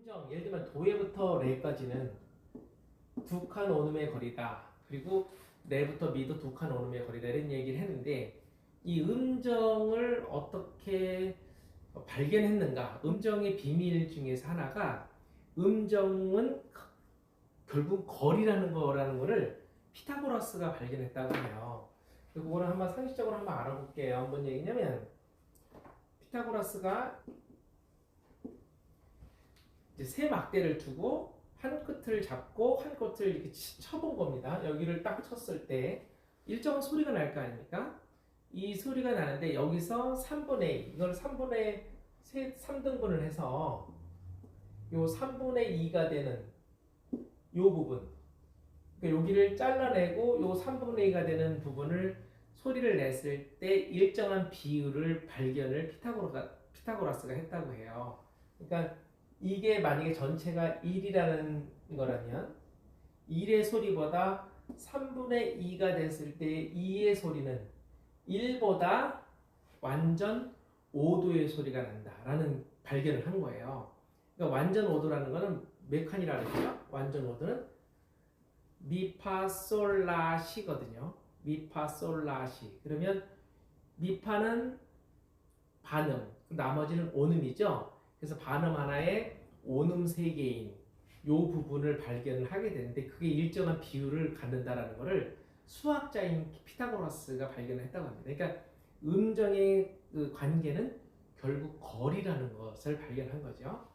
음정, 예를 들면 도에부터 레까지는 두 칸 오음의 거리다. 그리고 레부터 미도 두 칸 오음의 거리다. 이런 얘기를 했는데 이 음정을 어떻게 발견했는가? 음정의 비밀 중에서 하나가 음정은 결국 거리라는 거를 피타고라스가 발견했다고 해요. 그거를 한번 상식적으로 한번 알아볼게요. 뭔 얘기냐면 피타고라스가 이제 세 막대를 두고 한 끝을 잡고 한 끝을 이렇게 쳐본 겁니다. 여기를 딱 쳤을 때 일정한 소리가 날 거 아닙니까? 이 소리가 나는데 여기서 3분의 2, 이걸 3분의 3등분을 해서 요 3분의 2가 되는 요 부분, 그러니까 여기를 잘라내고 요 3분의 2가 되는 부분을 소리를 냈을 때 일정한 비율을 발견을 피타고라스가 했다고 해요. 그러니까 이게 만약에 전체가 1이라는 거라면 1의 소리보다 3분의 2가 됐을 때 2의 소리는 1보다 완전 5도의 소리가 난다라는 발견을 한 거예요. 그러니까 완전 5도라는 거는 몇 칸이라 그랬죠? 완전 5도는 미파솔라시거든요. 미파솔라시. 그러면 미파는 반음, 나머지는 온음이죠. 그래서 반음 하나에 온음 3개인 요 부분을 발견을 하게 되는데 그게 일정한 비율을 갖는다라는 것을 수학자인 피타고라스가 발견을 했다고 합니다. 그러니까 음정의 그 관계는 결국 거리라는 것을 발견한 거죠.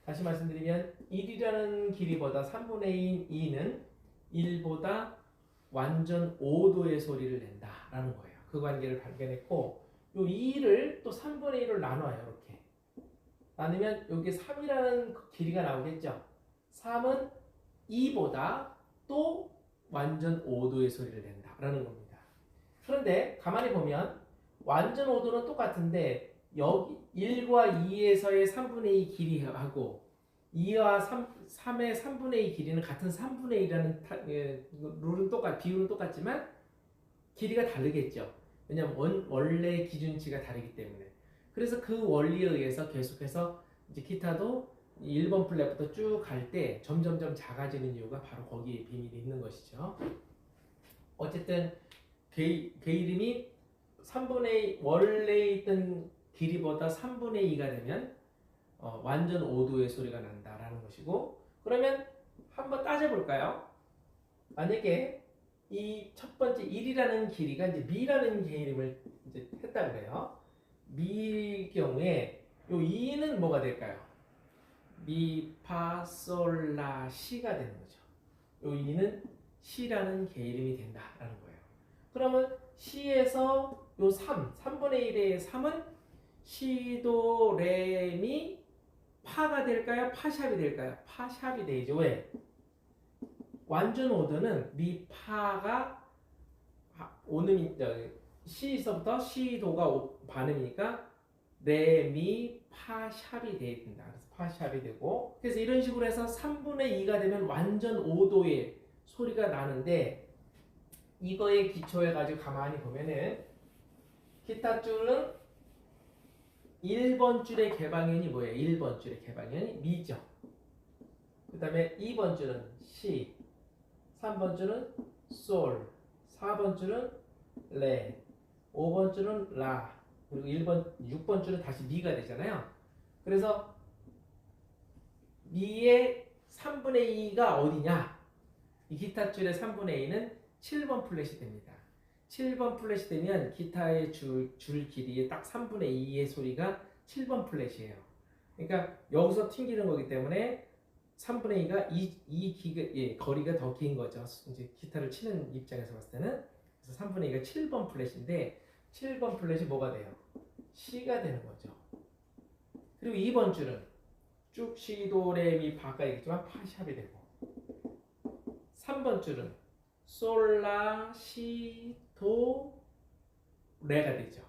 다시 말씀드리면 1이라는 길이보다 3분의 2는 1보다 완전 5도의 소리를 낸다라는 거예요. 그 관계를 발견했고 요 2를 또 3분의 1로 나눠요. 이렇게 나누면 여기 3이라는 길이가 나오겠죠. 3은 2보다 또 완전 5도의 소리를 낸다라는 겁니다. 그런데 가만히 보면 완전 5도는 똑같은데 여기 1과 2에서의 3분의 2 길이하고 2와 3의 3분의 2 길이는 같은 3분의 2라는 룰은 비율은 똑같지만 길이가 다르겠죠. 왜냐하면 원래 기준치가 다르기 때문에. 그래서 그 원리에 의해서 계속해서 이제 기타도 1번 플랫부터 쭉 갈 때 점점점 작아지는 이유가 바로 거기에 비밀이 있는 것이죠. 어쨌든 그 이름이 3분의 원래 있던 길이보다 3분의 2가 되면 완전 5도의 소리가 난다라는 것이고, 그러면 한번 따져볼까요? 만약에 이 첫 번째 1이라는 길이가 이제 미라는 개념을 이제 했다 그래요. 미의 경우에 요 2는 뭐가 될까요? 미, 파, 솔, 라, 시가 되는 거죠. 요 2는 시라는 계이름이 된다라는 거예요. 그러면 시에서 요 3분의 1의 3은 시도, 레, 미, 파가 될까요? 파샵이 될까요? 파샵이 되죠. 왜? 완전 5도는 미, 파가 오음이 시에서부터 시도가 반음이니까 레, 미, 파, 샵이 된다. 그래서 파, 샵이 되고, 그래서 이런 식으로 해서 3분의 2가 되면 완전 5도의 소리가 나는데, 이거에 기초해가지고 가만히 보면은 기타 줄은 1번 줄의 개방현이 뭐예요? 1번 줄의 개방현이 미죠. 그 다음에 2번 줄은 시, 3번 줄은 솔, 4번 줄은 레, 5번 줄은 라, 그리고 6번 줄은 다시 미가 되잖아요. 그래서 미의 3분의 2가 어디냐? 이 기타 줄의 3분의 2는 7번 플랫이 됩니다. 7번 플랫이 되면 기타의 줄 길이의 딱 3분의 2의 소리가 7번 플랫이에요. 그러니까 여기서 튕기는 거기 때문에 3분의 2가 거리가 더 긴 거죠. 이제 기타를 치는 입장에서 봤을 때는. 그래서 3분의 2가 7번 플랫인데 7번 플랫이 뭐가 돼요? C가 되는 거죠. 그리고 2번 줄은 쭉 시, 도, 레, 미, 파가 있지만 파샵이 되고 3번 줄은 솔, 라, 시, 도, 레가 되죠.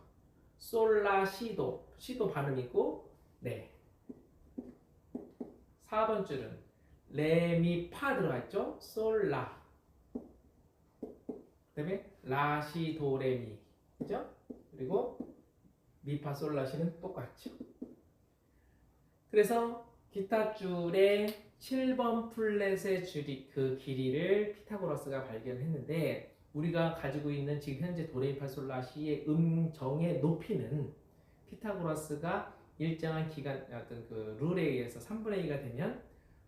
솔, 라, 시, 도. 시도 발음이고 레. 4번 줄은 레, 미, 파 들어가 있죠. 솔, 라. 그 다음에 라, 시, 도, 레, 미. 그죠? 그리고 미, 파, 솔, 라, 시는 똑같죠. 그래서 기타 줄의 7번 플랫의 그 길이를 피타고라스가 발견했는데 우리가 가지고 있는 지금 현재 도레미파솔라시의 음정의 높이는 피타고라스가 일정한 기간 어떤 그 룰에 의해서 3분의 2가 되면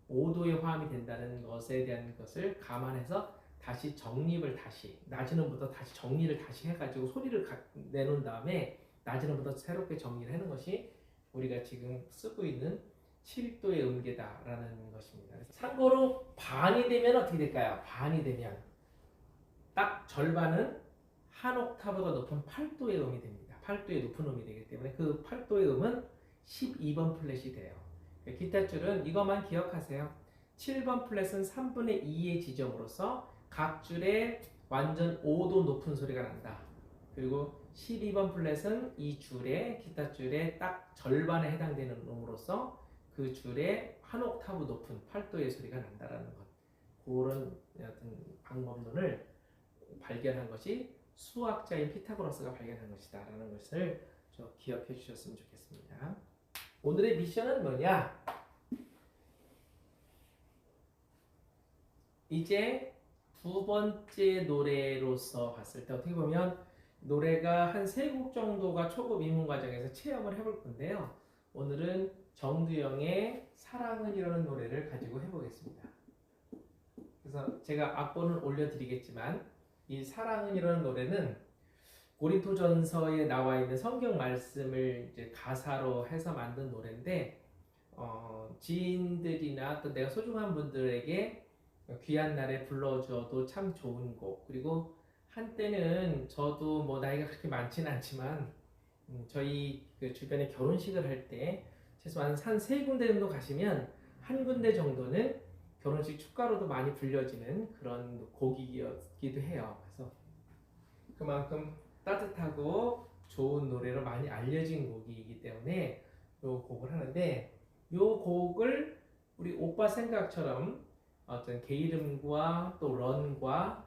5도의 화음이 된다는 것에 대한 것을 감안해서 다시 정립을 다시 낮은 음부터 다시 정리를 다시 해가지고 소리를 내놓은 다음에 낮은 음부터 새롭게 정리를 하는 것이 우리가 지금 쓰고 있는 7도의 음계다라는 것입니다. 참고로 반이 되면 어떻게 될까요? 반이 되면 딱 절반은 한 옥타브가 높은 8도의 음이 됩니다. 8도의 높은 음이 되기 때문에 그 8도의 음은 12번 플랫이 돼요. 기타 줄은 이것만 기억하세요. 7번 플랫은 3분의 2의 지점으로서 각 줄에 완전 5도 높은 소리가 난다. 그리고 12번 플랫은 이 줄에 기타 줄에 딱 절반에 해당되는 음으로서 그 줄에 한 옥타브 높은 8도의 소리가 난다라는 것. 그런 어떤 방법론을 발견한 것이 수학자인 피타고라스가 발견한 것이다라는 것을 기억해 주셨으면 좋겠습니다. 오늘의 미션은 뭐냐? 이제 두 번째 노래로서 봤을 때 어떻게 보면 노래가 한 3곡 정도가 초급 입문 과정에서 체험을 해볼 건데요. 오늘은 정두영의 사랑은 이라는 노래를 가지고 해보겠습니다. 그래서 제가 악보는 올려드리겠지만 이 사랑은 이라는 노래는 고린토전서에 나와 있는 성경 말씀을 이제 가사로 해서 만든 노래인데 지인들이나 또 내가 소중한 분들에게 귀한 날에 불러줘도 참 좋은 곡. 그리고 한때는 저도 뭐 나이가 그렇게 많지는 않지만 저희 그 주변에 결혼식을 할 때 최소한 한 3군데 정도 가시면 한 군데 정도는 결혼식 축가로도 많이 불려지는 그런 곡이기도 해요. 그래서 그만큼 따뜻하고 좋은 노래로 많이 알려진 곡이기 때문에 이 곡을 하는데 이 곡을 우리 오빠 생각처럼 어떤 게이름과 또 런과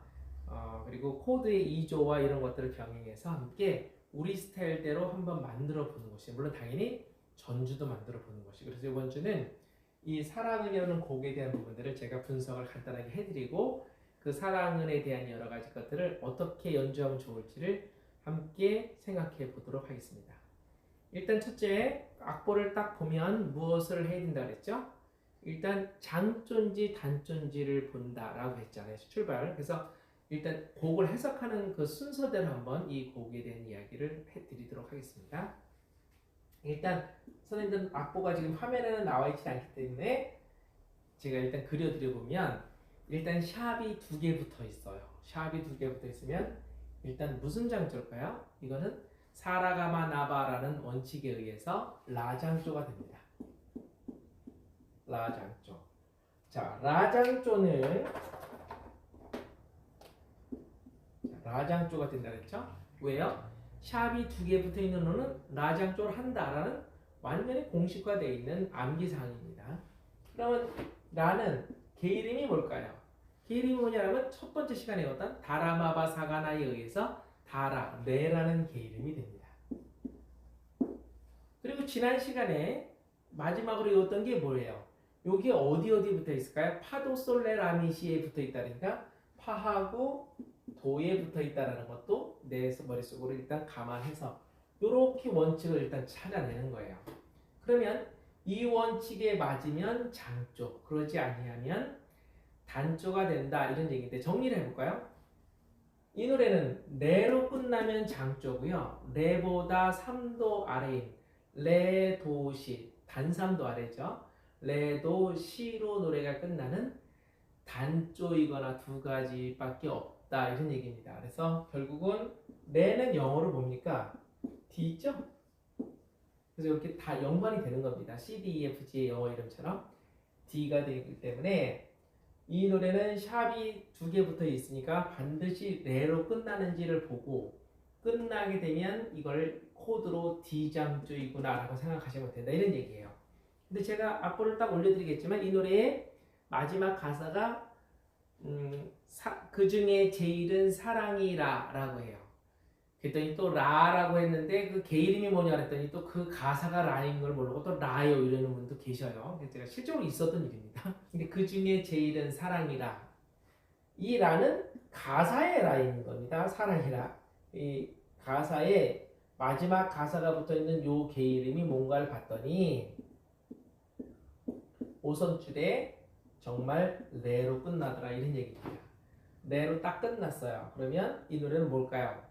그리고 코드의 2조와 이런 것들을 병행해서 함께 우리 스타일대로 한번 만들어 보는 것이 물론 당연히 전주도 만들어 보는 것이 그래서 이번 주는 이 사랑은이라는 곡에 대한 부분들을 제가 분석을 간단하게 해드리고 그 사랑은에 대한 여러 가지 것들을 어떻게 연주하면 좋을지를 함께 생각해 보도록 하겠습니다. 일단 첫째 악보를 딱 보면 무엇을 해야 된다 그랬죠? 일단 장조인지 단조인지를 본다라고 했잖아요. 출발. 그래서 일단 곡을 해석하는 그 순서대로 한번 이 곡에 대한 이야기를 해드리도록 하겠습니다. 일단 선생님들 악보가 지금 화면에는 나와 있지 않기 때문에 제가 일단 그려드려 보면 일단 샵이 2개 붙어 있어요. 샵이 2개 붙어 있으면 일단 무슨 장조일까요? 이거는 사라가마 나바라는 원칙에 의해서 라장조가 됩니다. 라장조. 자, 라장조가 된다 그랬죠? 왜요? 샵이 2개 붙어 있는 노는 라장조를 한다라는 완전히 공식화되어 있는 암기사항입니다. 그러면 라는 게이름이 뭘까요? 게이름이 뭐냐면 첫 번째 시간에 어떤 다라마바 사가나에 의해서 다라, 레라는 게이름이 됩니다. 그리고 지난 시간에 마지막으로 외웠던 게 뭐예요? 여기 어디 붙어 있을까요? 파도 솔레 라미시에 붙어 있다니까 파하고 도에 붙어 있다는 것도 내 머릿속으로 일단 감안해서 이렇게 원칙을 일단 찾아내는 거예요. 그러면 이 원칙에 맞으면 장조, 그러지 아니하면 단조가 된다 이런 얘기인데 정리를 해볼까요? 이 노래는 레로 끝나면 장조고요. 레보다 3도 아래인 레, 도, 시, 단 3도 아래죠. 레, 도, 시로 노래가 끝나는 단조이거나 2가지밖에 없다 이런 얘기입니다. 그래서 결국은 레는 영어로 뭡니까? D죠? 그래서 이렇게 다 연관이 되는 겁니다. C, D, E, F, G의 영어 이름처럼 D가 되기 때문에 이 노래는 샵이 2개 붙어 있으니까 반드시 레로 끝나는지를 보고 끝나게 되면 이걸 코드로 D장조이구나 라고 생각하시면 된다 이런 얘기예요. 근데 제가 악보를 딱 올려드리겠지만 이 노래의 마지막 가사가 그 중에 제일은 사랑이라 라고 해요. 그랬더니 또 라라고 했는데 그 개 이름이 뭐냐 그랬더니 또 그 가사가 라인 걸 모르고 또 라요 이러는 분도 계셔요. 그래서 제가 실제로 있었던 일입니다. 근데 그 중에 제일은 사랑이라. 이 라는 가사의 라인 겁니다. 사랑이라. 이 가사에 마지막 가사가 붙어 있는 요 개 이름이 뭔가를 봤더니 5선줄에 정말 레로 끝나더라 이런 얘기입니다. 레로 딱 끝났어요. 그러면 이 노래는 뭘까요?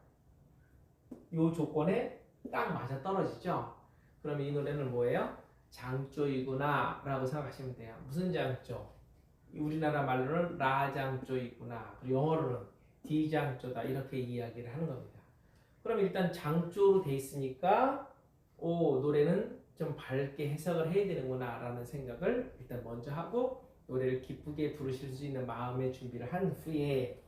요 조건에 딱 맞아 떨어지죠. 그러면 이 노래는 뭐예요? 장조이구나 라고 생각하시면 돼요. 무슨 장조? 우리나라 말로는 라장조이구나. 그리고 영어로는 D장조다 이렇게 이야기를 하는 겁니다. 그럼 일단 장조로 돼 있으니까 노래는 좀 밝게 해석을 해야 되는구나 라는 생각을 일단 먼저 하고 노래를 기쁘게 부르실 수 있는 마음의 준비를 한 후에